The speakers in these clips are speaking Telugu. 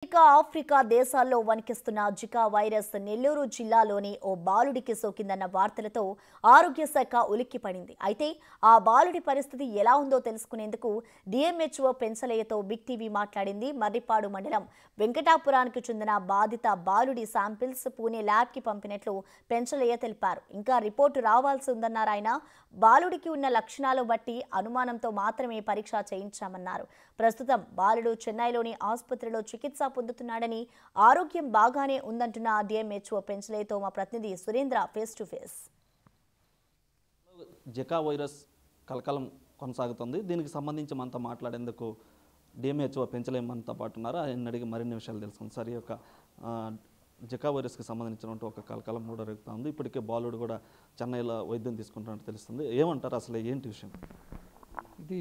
ఆఫ్రికా దేశాల్లో వణికిస్తున్న జికా వైరస్ నెల్లూరు జిల్లాలోని ఓ బాలుడికి సోకిందన్న వార్తలతో ఆరోగ్య శాఖ ఉలిక్కిపడింది. అయితే ఆ బాలుడి పరిస్థితి ఎలా ఉందో తెలుసుకునేందుకు డిఎంహెచ్ఓ పెంచలయ్యతో బిగ్ టీవీ మాట్లాడింది. మర్రిపాడు మండలం వెంకటాపురానికి చెందిన బాధిత బాలుడి శాంపిల్స్ పూణే ల్యాబ్కి పంపినట్లు పెంచలయ్య తెలిపారు. ఇంకా రిపోర్టు రావాల్సి ఉందన్నారు ఆయన. బాలుడికి ఉన్న లక్షణాలు బట్టి అనుమానంతో మాత్రమే పరీక్ష చేయించామన్నారు. ప్రస్తుతం బాలుడు చెన్నైలోని ఆసుపత్రిలో చికిత్స పొందుతున్నాడని, ఆరోగ్యం బాగానే ఉందంటున్న డిఎంహెచ్ఓ పెంచలేతో మా ప్రతినిధి Surendra face to face. Zika virus కలకలం కొనసాగుతుంది. దీనికి సంబంధించి మనతో మాట్లాడేందుకు డిఎంహెచ్ఓ పెంచలే మనతో పాటు ఉన్నారు. ఆయన అడిగి మరిన్ని విషయాలు తెలుసుకుంది. సార్, ఈ యొక్క జికా వైరస్కి సంబంధించినటువంటి ఒక కలకలం కూడా రేగుతుంది. ఇప్పటికే బాలుడు కూడా చెన్నైలో వైద్యం తీసుకుంటున్నట్టు తెలుస్తుంది. ఏమంటారు, అసలు ఏంటి విషయం? ఇది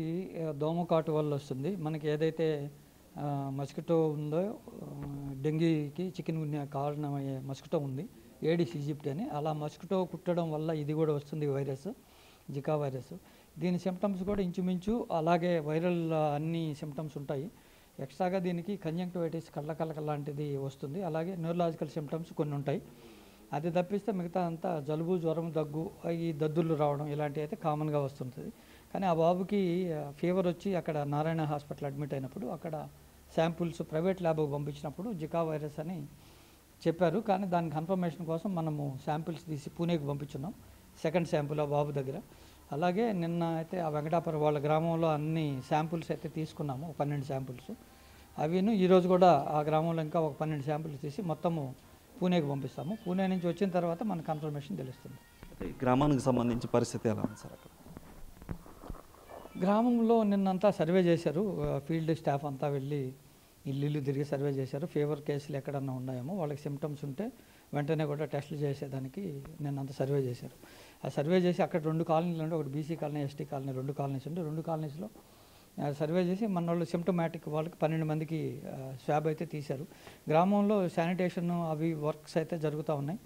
దోమకాటు వల్ల వస్తుంది. మనకి ఏదైతే మస్కిటో ఉందో, డెంగీకి చికెన్ గున్యా కారణమయ్యే మస్కిటో ఉంది, ఏడిస్ ఈజిప్ట్ అని. అలా మస్కిటో కుట్టడం వల్ల ఇది కూడా వస్తుంది వైరస్, జికా వైరస్. దీని సిమ్టమ్స్ కూడా ఇంచుమించు అలాగే వైరల్ అన్ని సిమ్టమ్స్ ఉంటాయి. ఎక్స్ట్రాగా దీనికి కంజంక్టివైటిస్ కళ్ళ లాంటిది వస్తుంది. అలాగే న్యూరలాజికల్ సిమ్టమ్స్ కొన్ని ఉంటాయి. అది తప్పిస్తే మిగతా అంతా జలుబు, జ్వరం, దగ్గు, ఈ దద్దులు రావడం ఇలాంటివి అయితే కామన్గా వస్తుంటుంది. కానీ ఆ బాబుకి ఫీవర్ వచ్చి అక్కడ నారాయణ హాస్పిటల్ అడ్మిట్ అయినప్పుడు అక్కడ శాంపుల్స్ ప్రైవేట్ ల్యాబ్కి పంపించినప్పుడు జికా వైరస్ అని చెప్పారు. కానీ దాని కన్ఫర్మేషన్ కోసం మనము శాంపిల్స్ తీసి పూణేకి పంపించున్నాం, సెకండ్ శాంపుల్ ఆ బాబు దగ్గర. అలాగే నిన్న అయితే ఆ వెంకటాపురం వాళ్ళ గ్రామంలో అన్ని శాంపుల్స్ అయితే తీసుకున్నాము, 12 శాంపుల్స్. అవిను ఈరోజు కూడా ఆ గ్రామంలో ఇంకా ఒక 12 శాంపుల్స్ తీసి మొత్తము పూణేకి పంపిస్తాము. పూణే నుంచి వచ్చిన తర్వాత మన కన్ఫర్మేషన్ తెలుస్తుంది. గ్రామానికి సంబంధించి పరిస్థితి ఎలా ఉంది సార్? అక్కడ గ్రామంలో నిన్నంతా సర్వే చేశారు. ఫీల్డ్ స్టాఫ్ అంతా వెళ్ళి ఇల్లు తిరిగి సర్వే చేశారు. ఫీవర్ కేసులు ఎక్కడన్నా ఉన్నాయేమో, వాళ్ళకి సిమ్టమ్స్ ఉంటే వెంటనే కూడా టెస్టులు చేసేదానికి నిన్నంతా సర్వే చేశారు. ఆ సర్వే చేసి అక్కడ 2 కాలనీలు ఉంటే, ఒకటి BC colony, ST colony, 2 colonies ఉంటే 2 కాలనీస్లో సర్వే చేసి మన వాళ్ళు సిమ్టమాటిక్ వాళ్ళకి 12 మందికి స్వాబ్ అయితే తీశారు. గ్రామంలో శానిటేషన్ అవి వర్క్స్ అయితే జరుగుతూ ఉన్నాయి.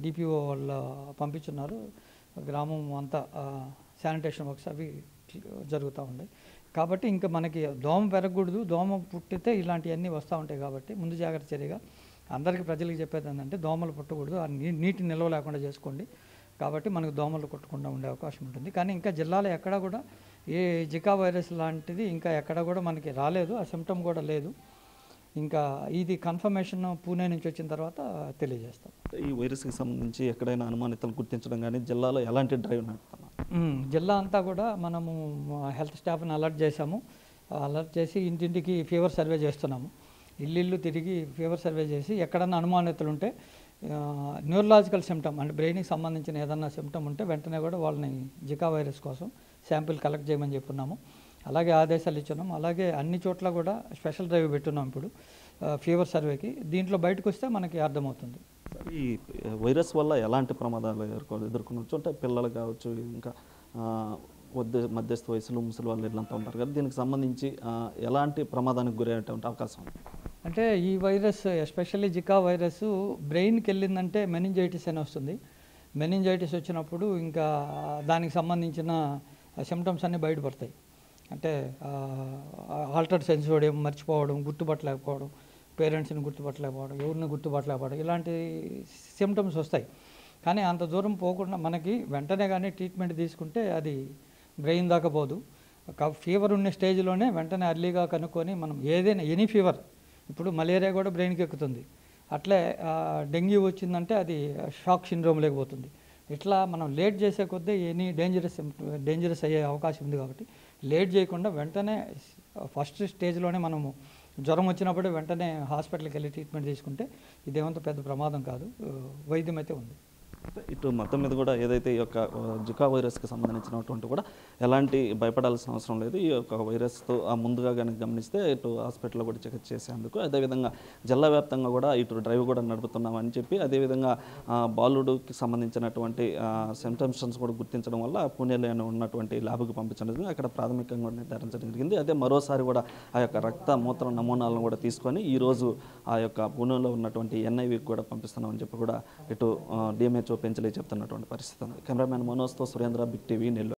డిపిఓ వాళ్ళు పంపించున్నారు. గ్రామం అంతా శానిటేషన్ వర్క్స్ అవి జరుగుతూ ఉన్నాయి. కాబట్టి ఇంకా మనకి దోమ పెరగకూడదు, దోమ పుట్టితే ఇలాంటివన్నీ వస్తూ ఉంటాయి. కాబట్టి ముందు జాగ్రత్త చర్యగా అందరికీ ప్రజలకు చెప్పేది ఏంటంటే దోమలు పుట్టకూడదు, ఆ నీటి నిల్వ లేకుండా చేసుకోండి. కాబట్టి మనకు దోమలు కొట్టకుండా ఉండే అవకాశం ఉంటుంది. కానీ ఇంకా జిల్లాలో ఎక్కడా కూడా ఏ జికా వైరస్ లాంటిది ఇంకా ఎక్కడా కూడా మనకి రాలేదు, ఆ సిమ్టమ్ కూడా లేదు. ఇంకా ఇది కన్ఫర్మేషన్ పూణే నుంచి వచ్చిన తర్వాత తెలియజేస్తాం. ఈ వైరస్కి సంబంధించి ఎక్కడైనా అనుమానితలు గుర్తించడం కానీ జిల్లాలో ఎలాంటి డ్రైవ్ నడుపుతున్నాం? జిల్లా అంతా కూడా మనము హెల్త్ స్టాఫ్ని అలర్ట్ చేశాము. అలర్ట్ చేసి ఇంటింటికి ఫీవర్ సర్వే చేస్తున్నాము. ఇల్లు తిరిగి ఫీవర్ సర్వే చేసి ఎక్కడన్నా అనుమానితులు ఉంటే, న్యూరలాజికల్ సిమ్టమ్ అంటే బ్రెయిన్కి సంబంధించిన ఏదన్నా సిమ్టమ్ ఉంటే వెంటనే కూడా వాళ్ళని జికా వైరస్ కోసం శాంపిల్ కలెక్ట్ చేయమని చెప్పున్నాము. అలాగే ఆదేశాలు ఇచ్చున్నాం. అలాగే అన్ని చోట్ల కూడా స్పెషల్ డ్రైవ్ పెట్టున్నాం ఇప్పుడు ఫీవర్ సర్వేకి. దీంట్లో బయటకు వస్తే మనకి అర్థమవుతుంది. ఈ వైరస్ వల్ల ఎలాంటి ప్రమాదాలు ఎదుర్కొనవచ్చు అంటే పిల్లలు కావచ్చు, ఇంకా మధ్యస్థ వయసులో ముసలి వాళ్ళు ఇళ్ళంతా ఉంటారు కదా, దీనికి సంబంధించి ఎలాంటి ప్రమాదానికి గురయ్యేటువంటి అవకాశం ఉంది? అంటే ఈ వైరస్ ఎస్పెషల్లీ జికా వైరస్ బ్రెయిన్కి వెళ్ళిందంటే మెనింజైటిస్ అని వస్తుంది. మెనింజైటిస్ వచ్చినప్పుడు ఇంకా దానికి సంబంధించిన సిమ్టమ్స్ అన్నీ బయటపడతాయి. అంటే ఆల్టర్డ్ సెన్సోడియం, మర్చిపోవడం, గుర్తుపట్టలేకపోవడం, పేరెంట్స్ని గుర్తుపట్టలేకపోవడం, ఎవరిని గుర్తుపట్టలేకపోవడం, ఇలాంటి సిమ్టమ్స్ వస్తాయి. కానీ అంత దూరం పోకుండా మనకి వెంటనే కానీ ట్రీట్మెంట్ తీసుకుంటే అది బ్రెయిన్ దాకా పోదు. ఫీవర్ ఉన్న స్టేజ్లోనే వెంటనే అర్లీగా కనుక్కొని మనం ఏదైనా ఎనీ ఫీవర్, ఇప్పుడు మలేరియా కూడా బ్రెయిన్కి ఎక్కుతుంది, అట్లే డెంగ్యూ వచ్చిందంటే అది షాక్ సిండ్రోమ్ లేకపోతుంది. ఇట్లా మనం లేట్ చేసే కొద్దీ ఎనీ డేంజరస్ అయ్యే అవకాశం ఉంది. కాబట్టి లేట్ చేయకుండా వెంటనే ఫస్ట్ స్టేజ్లోనే మనము జ్వరం వచ్చినప్పుడే వెంటనే హాస్పిటల్కి వెళ్ళి ట్రీట్మెంట్ తీసుకుంటే ఇదేమంత పెద్ద ప్రమాదం కాదు, వైద్యం అయితే ఉంది. ఇటు మొత్తం మీద కూడా ఏదైతే ఈ యొక్క జికా వైరస్కి సంబంధించినటువంటి కూడా ఎలాంటి భయపడాల్సిన అవసరం లేదు. ఈ యొక్క వైరస్తో ముందుగా కనుక గమనిస్తే ఇటు హాస్పిటల్లో కూడా చికిత్స చేసేందుకు, అదేవిధంగా జిల్లా వ్యాప్తంగా కూడా ఇటు డ్రైవ్ కూడా నడుపుతున్నామని చెప్పి, అదేవిధంగా బాలుడికి సంబంధించినటువంటి సిమ్టమ్స్ కూడా గుర్తించడం వల్ల పూణేలో ఉన్నటువంటి ల్యాబ్కి పంపించడం అక్కడ ప్రాథమికంగా నిర్ధారించడం జరిగింది. అదే మరోసారి కూడా ఆ యొక్క రక్త మూత్ర నమూనాలను కూడా తీసుకొని ఈరోజు ఆ యొక్క పూణేలో ఉన్నటువంటి ఎన్ఐవికి కూడా పంపిస్తున్నామని చెప్పి కూడా ఇటు డిఎంహెచ్ఓ పెంచలే చెప్తున్నటువంటి పరిస్థితి ఉంది. కెమెరామెన్ మనోజ్తో సురేంద్ర, బిగ్ టీవీ, నెల్లూరు.